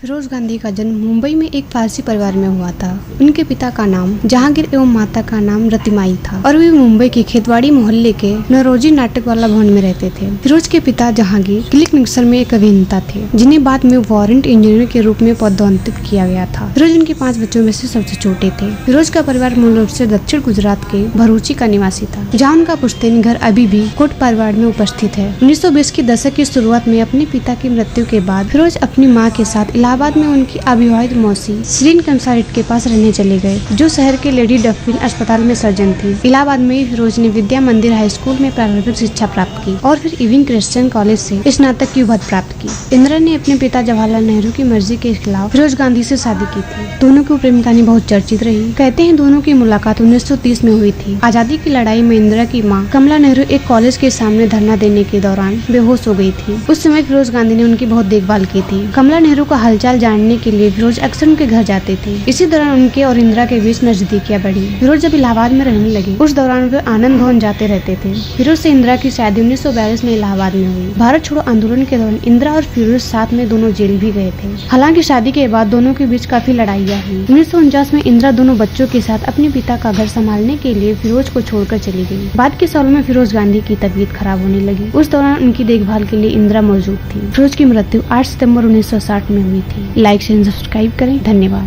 फिरोज गांधी का जन्म मुंबई में एक फारसी परिवार में हुआ था। उनके पिता का नाम जहांगीर एवं माता का नाम रतिमाई था और वे मुंबई के खेतवाड़ी मोहल्ले के नौरोजी नाटकवाला भवन में रहते थे। फिरोज के पिता जहांगीर क्लिक मिक्सर में एक अभियंता थे, जिन्हें बाद में वारंट इंजीनियर के रूप में पदोन्नत किया गया था। फिरोज उनके 5 बच्चों में से सबसे छोटे थे। फिरोज का परिवार मूल रूप से दक्षिण गुजरात के भरूची का निवासी था, जहाँ उनका पुश्तैनी घर अभी भी कोट परवाड़ में उपस्थित है। 1920 के दशक की शुरुआत में अपने पिता की मृत्यु के बाद फिरोज अपनी माँ के साथ इलाहाबाद में उनकी अविवाहित मौसी श्रीन कंसारिट के पास रहने चले गए, जो शहर के लेडी डफिन अस्पताल में सर्जन थी। इलाहाबाद में फिरोज ने विद्या मंदिर हाई स्कूल में प्रारंभिक शिक्षा प्राप्त की और फिर इविंग क्रिश्चियन कॉलेज से स्नातक की उपाधि प्राप्त की। इंदिरा ने अपने पिता जवाहरलाल नेहरू की मर्जी के खिलाफ फिरोज गांधी से शादी की थी। दोनों की प्रेम कहानी बहुत चर्चित रही। कहते हैं दोनों की मुलाकात 1930 में हुई थी। आजादी की लड़ाई में इंदिरा की माँ कमला नेहरू एक कॉलेज के सामने धरना देने के दौरान बेहोश हो गई थी। उस समय फिरोज गांधी ने उनकी बहुत देखभाल की थी। कमला नेहरू का हालचाल जानने के लिए फिरोज अक्सर उनके घर जाते थे। इसी दौरान उनके और इंदिरा के बीच नजदीकियां बढ़ी। फिरोज जब इलाहाबाद में रहने लगे, उस दौरान वे आनंद भवन जाते रहते थे। फिरोज से इंदिरा की शादी 1942 में इलाहाबाद में हुई। भारत छोड़ो आंदोलन के दौरान इंदिरा और फिरोज साथ में दोनों जेल भी गए थे। हालांकि शादी के बाद दोनों के बीच काफी लड़ाइयाँ हुई। 1949 में इंदिरा दोनों बच्चों के साथ अपने पिता का घर संभालने के लिए फिरोज को छोड़कर चली गई। बाद के सालों में फिरोज गांधी की तबीयत खराब होने लगी। उस दौरान उनकी देखभाल के लिए इंदिरा मौजूद थी। फिरोज की मृत्यु 8 सितंबर 1960 में हुई थी। लाइक शेयर सब्सक्राइब करें। धन्यवाद।